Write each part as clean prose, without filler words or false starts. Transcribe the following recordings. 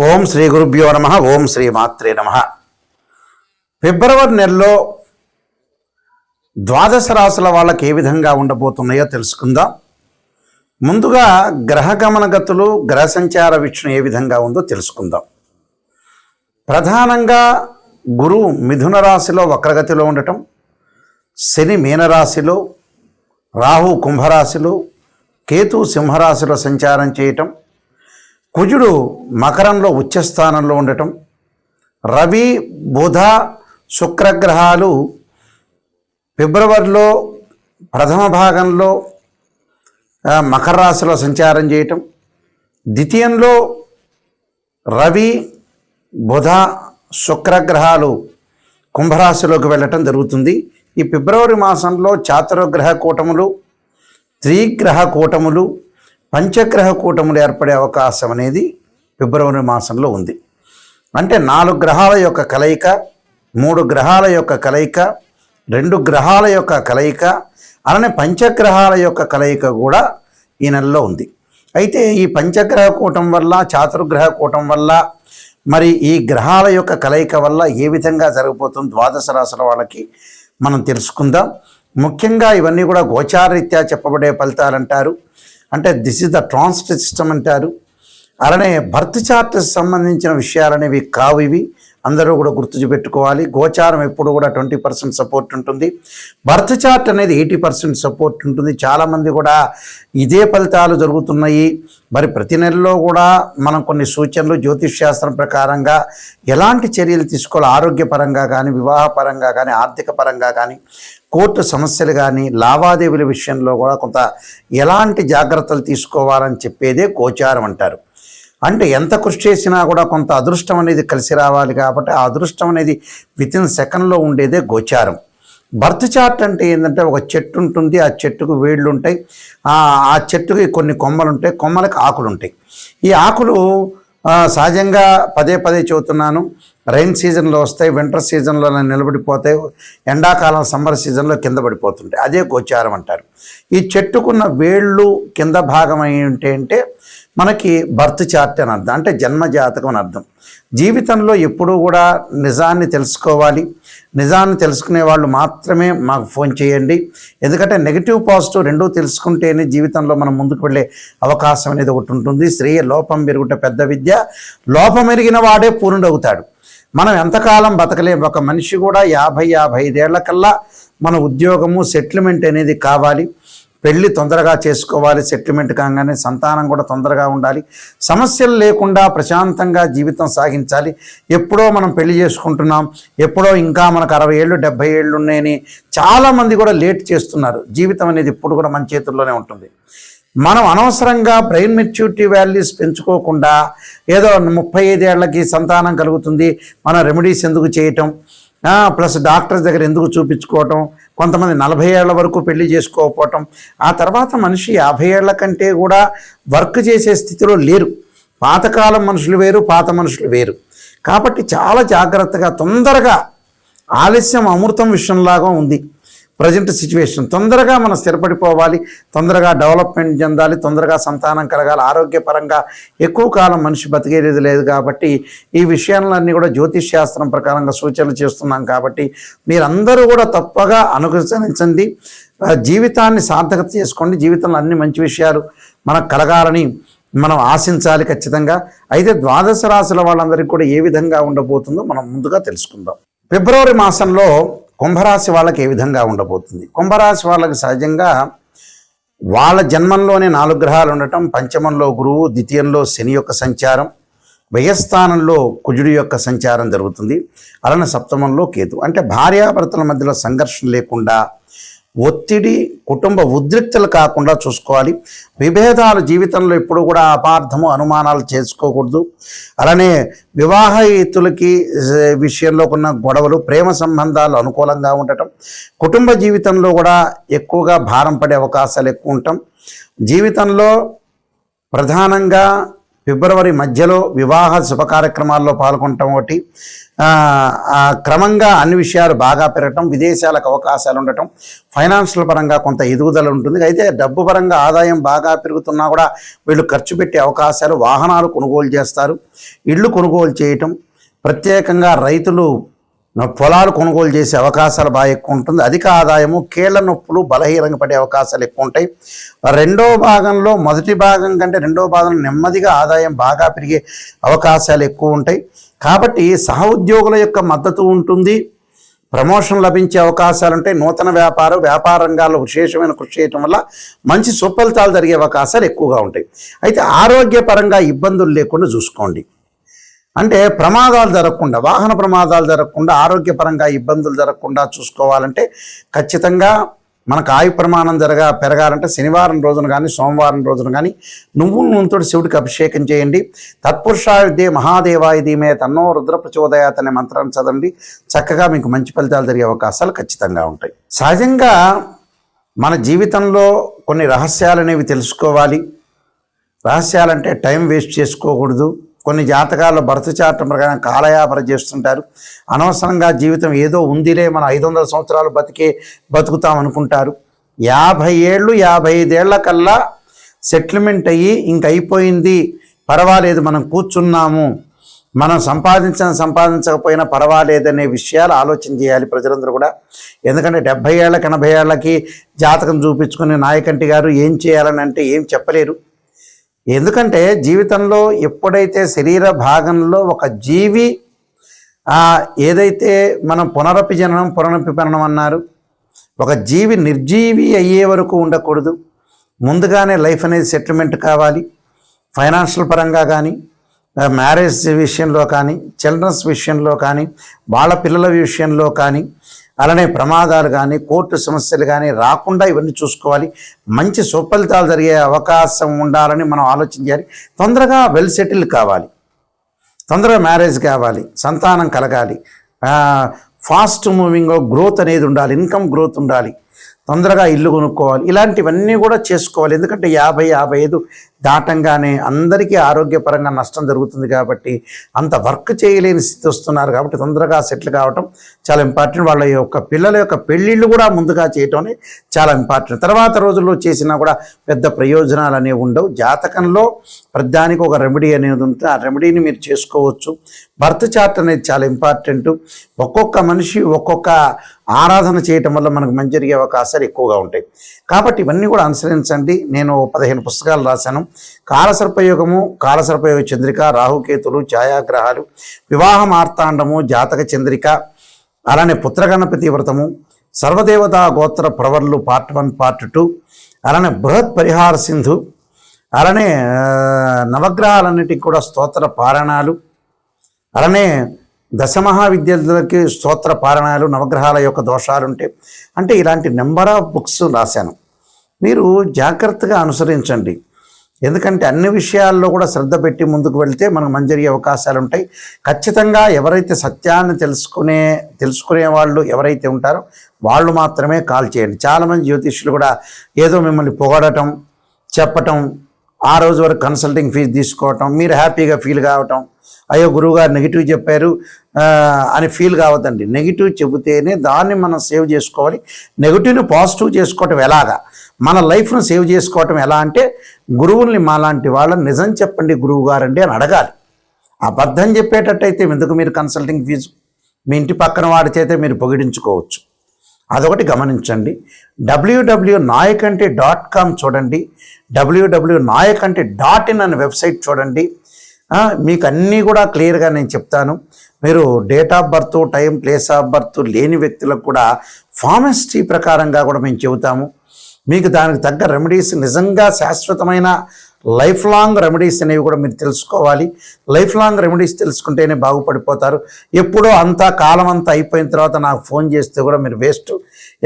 ఓం శ్రీ గురుభ్యో నమః. ఓం శ్రీ మాత్రే నమః. ఫిబ్రవరి నెలలో ద్వాదశ రాశుల వాళ్ళకి ఏ విధంగా ఉండబోతున్నాయో తెలుసుకుందాం. ముందుగా గ్రహ గమనగతులు, గ్రహ సంచార వీక్షణ ఏ విధంగా ఉందో తెలుసుకుందాం. ప్రధానంగా గురువు మిథున రాశిలో వక్రగతిలో ఉండటం, శని మీనరాశిలో, రాహు కుంభరాశిలో, కేతు సింహరాశిలో సంచారం చేయటం, కుజుడు మకరంలో ఉచ్చస్థానంలో ఉండటం, రవి బుధ శుక్రగ్రహాలు ఫిబ్రవరిలో ప్రథమ భాగంలో మకర రాశిలో సంచారం చేయటం, ద్వితీయంలో రవి బుధ శుక్రగ్రహాలు కుంభరాశిలోకి వెళ్ళటం జరుగుతుంది. ఈ ఫిబ్రవరి మాసంలో చాతుర్గ్రహ కూటములు, త్రిగ్రహ కూటములు, పంచగ్రహ కూటములు ఏర్పడే అవకాశం అనేది ఫిబ్రవరి మాసంలో ఉంది. అంటే 4 గ్రహాల యొక్క కలయిక, 3 గ్రహాల యొక్క కలయిక, 2 గ్రహాల యొక్క కలయిక, అలానే పంచగ్రహాల యొక్క కలయిక కూడా ఈ నెలలో ఉంది. అయితే ఈ పంచగ్రహ కూటం వల్ల, చాతుర్గ్రహ కూటం వల్ల, మరి ఈ గ్రహాల యొక్క కలయిక వల్ల ఏ విధంగా జరగబోతుంది ద్వాదశ రాశుల వాళ్ళకి మనం తెలుసుకుందాం. ముఖ్యంగా ఇవన్నీ కూడా గోచారరీత్యా చెప్పబడే ఫలితాలు అంటారు. అంటే this is the transit system అంటారు. అలానే బర్త్ చార్ట్ సంబంధించిన విషయాలనేవి కావు. ఇవి అందరూ కూడా గుర్తుపెట్టుకోవాలి. గోచారం ఎప్పుడు కూడా 20% సపోర్ట్ ఉంటుంది, బర్త్ చార్ట్ అనేది 80% సపోర్ట్ ఉంటుంది. చాలామంది కూడా ఇదే ఫలితాలు జరుగుతున్నాయి. మరి ప్రతి నెలలో కూడా మనం కొన్ని సూచనలు జ్యోతిష్ శాస్త్రం ప్రకారంగా ఎలాంటి చర్యలు తీసుకోవాలి, ఆరోగ్యపరంగా కానీ, వివాహపరంగా కానీ, ఆర్థిక పరంగా కానీ, కోర్టు సమస్యలు కానీ, లావాదేవీల విషయంలో కూడా కొంత ఎలాంటి జాగ్రత్తలు తీసుకోవాలని చెప్పేదే గోచారం అంటారు. అంటే ఎంత కృషి చేసినా కూడా కొంత అదృష్టం అనేది కలిసి రావాలి. కాబట్టి ఆ అదృష్టం అనేది వితిన్ సెకండ్లో ఉండేదే గోచారం. బర్త్ చార్ట్ అంటే ఏంటంటే ఒక చెట్టు ఉంటుంది, ఆ చెట్టుకు వేళ్ళు ఉంటాయి, ఆ చెట్టుకి కొన్ని కొమ్మలు ఉంటాయి, కొమ్మలకు ఆకులు ఉంటాయి. ఈ ఆకులు సహజంగా పదే చెబుతున్నాను, రైన్ సీజన్లో వస్తాయి, వింటర్ సీజన్లో నిలబడిపోతాయి, ఎండాకాలం సమ్మర్ సీజన్లో కింద పడిపోతుంటాయి. అదే గోచారం అంటారు. ఈ చెట్టుకున్న వేళ్ళు కింద భాగం ఏంటి అంటే మనకి బర్త్ చార్ట్ అని అర్థం, అంటే జన్మ జాతకం అని అర్థం. జీవితంలో ఎప్పుడూ కూడా నిజాన్ని తెలుసుకోవాలి. నిజాన్ని తెలుసుకునే వాళ్ళు మాత్రమే మాకు ఫోన్ చేయండి. ఎందుకంటే నెగిటివ్ పాజిటివ్ రెండూ తెలుసుకుంటేనే జీవితంలో మనం ముందుకు వెళ్ళే అవకాశం అనేది ఒకటి ఉంటుంది. శ్రేయ లోపం పెరుగుట పెద్ద విద్య, లోపం ఎరిగిన వాడే పూర్ణుడవుతాడు. మనం ఎంతకాలం బతకలేం. ఒక మనిషి కూడా 50-55 ఏళ్ల కల్లా మన ఉద్యోగము సెటిల్మెంట్ అనేది కావాలి. పెళ్ళి తొందరగా చేసుకోవాలి, సెటిల్మెంట్ కాగానే సంతానం కూడా తొందరగా ఉండాలి, సమస్యలు లేకుండా ప్రశాంతంగా జీవితం సాగించాలి. ఎప్పుడో మనం పెళ్లి చేసుకుంటున్నాం, ఎప్పుడో ఇంకా మనకు 60 ఏళ్ళు 70 ఏళ్ళు ఉన్నాయని చాలామంది కూడా లేట్ చేస్తున్నారు. జీవితం అనేది ఇప్పుడు కూడా మన చేతుల్లోనే ఉంటుంది. మనం అనవసరంగా బ్రెయిన్ మెచ్యూరిటీ వాల్యూస్ పెంచుకోకుండా ఏదో 35 ఏళ్లకి సంతానం కలుగుతుంది, మనం రెమెడీస్ ఎందుకు చేయటం, ప్లస్ డాక్టర్స్ దగ్గర ఎందుకు చూపించుకోవటం, కొంతమంది 40 ఏళ్ల వరకు పెళ్లి చేసుకోకపోవటం, ఆ తర్వాత మనిషి 50 ఏళ్ల కంటే కూడా వర్క్ చేసే స్థితిలో లేరు. పాతకాలం మనుషులు వేరు, పాత మనుషులు వేరు. కాబట్టి చాలా జాగ్రత్తగా, తొందరగా, ఆలస్యం అమృతం విషయంలాగా ఉంది ప్రజెంట్ సిచ్యువేషన్. తొందరగా మనం స్థిరపడిపోవాలి, తొందరగా డెవలప్మెంట్ చెందాలి, తొందరగా సంతానం కలగాలి. ఆరోగ్యపరంగా ఎక్కువ కాలం మనిషి బతికేది లేదు. కాబట్టి ఈ విషయాలన్నీ కూడా జ్యోతిష్ శాస్త్రం ప్రకారంగా సూచనలు చేస్తున్నాం. కాబట్టి మీరందరూ కూడా తప్పగా అనుసరించండి, జీవితాన్ని సార్థకత చేసుకోండి. జీవితంలో అన్ని మంచి విషయాలు మనకు కలగాలని మనం ఆశించాలి ఖచ్చితంగా. అయితే ద్వాదశ రాశుల వాళ్ళందరికీ కూడా ఏ విధంగా ఉండబోతుందో మనం ముందుగా తెలుసుకుందాం. ఫిబ్రవరి మాసంలో కుంభరాశి వాళ్ళకి ఏ విధంగా ఉండబోతుంది. కుంభరాశి వాళ్ళకి సహజంగా వాళ్ళ జన్మంలోనే 4 గ్రహాలు ఉండటం, పంచమంలో గురువు, ద్వితీయంలో శని యొక్క సంచారం, వ్యయస్థానంలో కుజుడి యొక్క సంచారం జరుగుతుంది. అలానే సప్తమంలో కేతు. అంటే భార్యాభర్తల మధ్యలో సంఘర్షణ లేకుండా, ఒత్తిడి, కుటుంబ ఉద్రిక్తలు కాకుండా చూసుకోవాలి. విభేదాలు జీవితంలో ఎప్పుడు కూడా అపార్థము, అనుమానాలు చేసుకోకూడదు. అలానే వివాహితులకి విషయంలో ఉన్న గొడవలు, ప్రేమ సంబంధాలు అనుకూలంగా ఉండటం, కుటుంబ జీవితంలో కూడా ఎక్కువగా భారం పడే అవకాశాలు ఎక్కువ ఉండటం. జీవితంలో ప్రధానంగా ఫిబ్రవరి మధ్యలో వివాహ శుభ కార్యక్రమాల్లో పాల్గొనటం ఒకటి, క్రమంగా అన్ని విషయాలు బాగా పెరగటం, విదేశాలకు అవకాశాలు ఉండటం, ఫైనాన్షియల్ పరంగా కొంత ఎదుగుదల ఉంటుంది. అయితే డబ్బు పరంగా ఆదాయం బాగా పెరుగుతున్నా కూడా వీళ్ళు ఖర్చు పెట్టే అవకాశాలు, వాహనాలు కొనుగోలు చేస్తారు, ఇళ్ళు కొనుగోలు చేయటం, ప్రత్యేకంగా రైతులు పొలాలు కొనుగోలు చేసే అవకాశాలు బాగా ఎక్కువ ఉంటుంది. అధిక ఆదాయము, కీళ్ల నొప్పులు, బలహీనంగా పడే అవకాశాలు ఎక్కువ ఉంటాయి. రెండో భాగంలో మొదటి భాగం కంటే రెండో భాగంలో నెమ్మదిగా ఆదాయం బాగా పెరిగే అవకాశాలు ఎక్కువ ఉంటాయి. కాబట్టి సహ ఉద్యోగుల యొక్క మద్దతు ఉంటుంది, ప్రమోషన్ లభించే అవకాశాలు ఉంటాయి. నూతన వ్యాపార రంగాల్లో విశేషమైన కృషి చేయటం వల్ల మంచి సుఫలితాలు జరిగే అవకాశాలు ఎక్కువగా ఉంటాయి. అయితే ఆరోగ్యపరంగా ఇబ్బందులు లేకుండా చూసుకోండి. అంటే ప్రమాదాలు జరగకుండా, వాహన ప్రమాదాలు జరగకుండా, ఆరోగ్యపరంగా ఇబ్బందులు జరగకుండా చూసుకోవాలంటే ఖచ్చితంగా మనకు ఆయు ప్రమాణం పెరగాలంటే శనివారం రోజున కానీ సోమవారం రోజున కానీ నువ్వుల నూనెతో శివుడికి అభిషేకం చేయండి. తత్పురుషాయ విద్యే మహాదేవాయ ధీమే తన్నో రుద్ర ప్రచోదయాత్ అనే మంత్రాన్ని చదవండి. చక్కగా మీకు మంచి ఫలితాలు జరిగే అవకాశాలు ఖచ్చితంగా ఉంటాయి. సహజంగా మన జీవితంలో కొన్ని రహస్యాలు అనేవి తెలుసుకోవాలి. రహస్యాలంటే టైం వేస్ట్ చేసుకోకూడదు. కొన్ని జాతకాల్లో భర్త చాటం ప్రకారం కాలయాపన చేస్తుంటారు. అనవసరంగా జీవితం ఏదో ఉందిలే, మనం 500 సంవత్సరాలు బతుకుతాం అనుకుంటారు. 50 ఏళ్ళు 55 ఏళ్ల కల్లా సెటిల్మెంట్ అయ్యి ఇంక అయిపోయింది, పర్వాలేదు, మనం కూర్చున్నాము, మనం సంపాదించకపోయినా పర్వాలేదనే విషయాలు ఆలోచన చేయాలి ప్రజలందరూ కూడా. ఎందుకంటే 70 ఏళ్ళకి 80 ఏళ్ళకి జాతకం చూపించుకుని నాయకంటి గారు ఏం చేయాలని అంటే ఏం చెప్పలేరు. ఎందుకంటే జీవితంలో ఎప్పుడైతే శరీర భాగంలో ఒక జీవి ఏదైతే మనం పునరపి జననం పునరపి మరణం అన్నారు, ఒక జీవి నిర్జీవి అయ్యే వరకు ఉండకూడదు. ముందుగానే లైఫ్ అనేది సెటిల్మెంట్ కావాలి. ఫైనాన్షియల్ పరంగా కానీ, మ్యారేజ్ విషయంలో కానీ, చిల్డ్రన్స్ విషయంలో కానీ, వాళ్ళ పిల్లల విషయంలో కానీ, అలానే ప్రమాదాలు కానీ, కోర్టు సమస్యలు కానీ రాకుండా ఇవన్నీ చూసుకోవాలి. మంచి సుఫలితాలు జరిగే అవకాశం ఉండాలని మనం ఆలోచన చేయాలి. తొందరగా వెల్ సెటిల్ కావాలి, తొందరగా మ్యారేజ్ కావాలి, సంతానం కలగాలి, ఫాస్ట్ మూవింగ్ గ్రోత్ అనేది ఉండాలి, ఇన్కమ్ గ్రోత్ ఉండాలి, తొందరగా ఇల్లు కొనుక్కోవాలి. ఇలాంటివన్నీ కూడా చేసుకోవాలి. ఎందుకంటే 50-55 దాటంగానే అందరికీ ఆరోగ్యపరంగా నష్టం జరుగుతుంది. కాబట్టి అంత వర్క్ చేయలేని స్థితి వస్తున్నారు. కాబట్టి తొందరగా సెటిల్ కావటం చాలా ఇంపార్టెంట్. వాళ్ళ యొక్క పిల్లల యొక్క పెళ్ళిళ్ళు కూడా ముందుగా చేయటం చాలా ఇంపార్టెంట్. తర్వాత రోజుల్లో చేసినా కూడా పెద్ద ప్రయోజనాలు అనేవి ఉండవు. జాతకంలో ప్రతిదానికి ఒక రెమెడీ అనేది ఉంటుంది. ఆ రెమెడీని మీరు చేసుకోవచ్చు. బర్త్ చార్ట్ అనేది చాలా ఇంపార్టెంట్. ఒక్కొక్క మనిషి ఒక్కొక్క ఆరాధన చేయటం వల్ల మనకు మంచి జరిగే అవకాశాలు ఎక్కువగా ఉంటాయి. కాబట్టి ఇవన్నీ కూడా అనుసరించండి. నేను 15 పుస్తకాలు రాశాను. కాలసర్పయోగము, కాలసర్పయోగ చంద్రిక, రాహుకేతులు, ఛాయాగ్రహాలు, వివాహ మార్తాండము, జాతక చంద్రిక, అలానే పుత్రగణపతి వ్రతము, సర్వదేవతా గోత్ర ప్రవర్లు పార్ట్ 1 పార్ట్ 2, అలానే బృహత్ పరిహార సింధు, అలానే నవగ్రహాలన్నిటికీ కూడా స్తోత్ర పారాయణాలు, అలానే దశమహావిద్యలకి స్తోత్ర పారాయణాలు, నవగ్రహాల యొక్క దోషాలుంటే అంటే ఇలాంటి నెంబర్ ఆఫ్ బుక్స్ రాశాను. మీరు జాగ్రత్తగా అనుసరించండి. ఎందుకంటే అన్ని విషయాల్లో కూడా శ్రద్ధ పెట్టి ముందుకు వెళ్తే మనకు మంచి జరిగే అవకాశాలు ఉంటాయి. ఖచ్చితంగా ఎవరైతే సత్యాన్ని తెలుసుకునే వాళ్ళు ఎవరైతే ఉంటారో వాళ్ళు మాత్రమే కాల్ చేయండి. చాలామంది జ్యోతిష్యులు కూడా ఏదో మిమ్మల్ని పొగడటం, చెప్పటం, ఆ రోజు వరకు కన్సల్టింగ్ ఫీజు తీసుకోవటం, మీరు హ్యాపీగా ఫీల్ కావటం, అయ్యో గురువుగారు నెగిటివ్ చెప్పారు అని ఫీల్ కావద్దండి. నెగిటివ్ చెబితేనే దాన్ని మనం సేవ్ చేసుకోవాలి. నెగిటివ్ని పాజిటివ్ చేసుకోవటం ఎలాగా, మన లైఫ్ను సేవ్ చేసుకోవటం ఎలా అంటే గురువుల్ని మాలాంటి వాళ్ళని నిజం చెప్పండి గురువు గారండి అని అడగాలి. అబద్ధం చెప్పేటట్టయితే ఎందుకు మీరు కన్సల్టింగ్ ఫీజు? మీ ఇంటి పక్కన వాడి చేతే మీరు పొగిడించుకోవచ్చు. అదొకటి గమనించండి. www.nayakanti.com చూడండి, www.nayakanti.in అనే వెబ్సైట్ చూడండి. మీకు అన్నీ కూడా క్లియర్గా నేను చెప్తాను. మీరు date of birth, time, place of birth లేని వ్యక్తులకు కూడా ఫార్మసిటీ ప్రకారంగా కూడా మేము చెబుతాము. మీకు దానికి తగ్గ రెమెడీస్, నిజంగా శాశ్వతమైన లైఫ్ లాంగ్ రెమెడీస్ అనేవి కూడా మీరు తెలుసుకోవాలి. లైఫ్ లాంగ్ రెమెడీస్ తెలుసుకుంటేనే బాగుపడిపోతారు. ఎప్పుడో అంతా కాలం అంతా అయిపోయిన తర్వాత నాకు ఫోన్ చేస్తే కూడా మీరు వేస్ట్.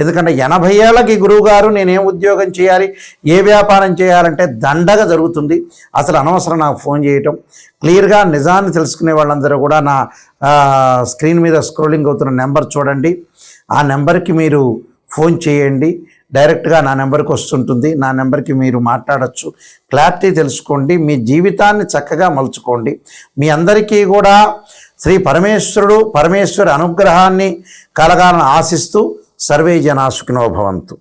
ఎందుకంటే 80 ఏళ్ళకి గురువుగారు నేనేం ఉద్యోగం చేయాలి, ఏ వ్యాపారం చేయాలంటే దండగా జరుగుతుంది. అసలు అనవసరం నాకు ఫోన్ చేయటం. క్లియర్గా నిజాన్ని తెలుసుకునే వాళ్ళందరూ కూడా నా స్క్రీన్ మీద స్క్రోలింగ్ అవుతున్న నెంబర్ చూడండి. ఆ నెంబర్కి మీరు ఫోన్ చేయండి. డైరెక్ట్గా నా నెంబర్కి వస్తుంటుంది. నా నెంబర్కి మీరు మాట్లాడచ్చు, క్లారిటీ తెలుసుకోండి, మీ జీవితాన్ని చక్కగా మలుచుకోండి. మీ అందరికీ కూడా శ్రీ పరమేశ్వరుడు పరమేశ్వరి అనుగ్రహాన్ని కలగాలని ఆశిస్తూ సర్వే జనా సుఖినో భవంతు.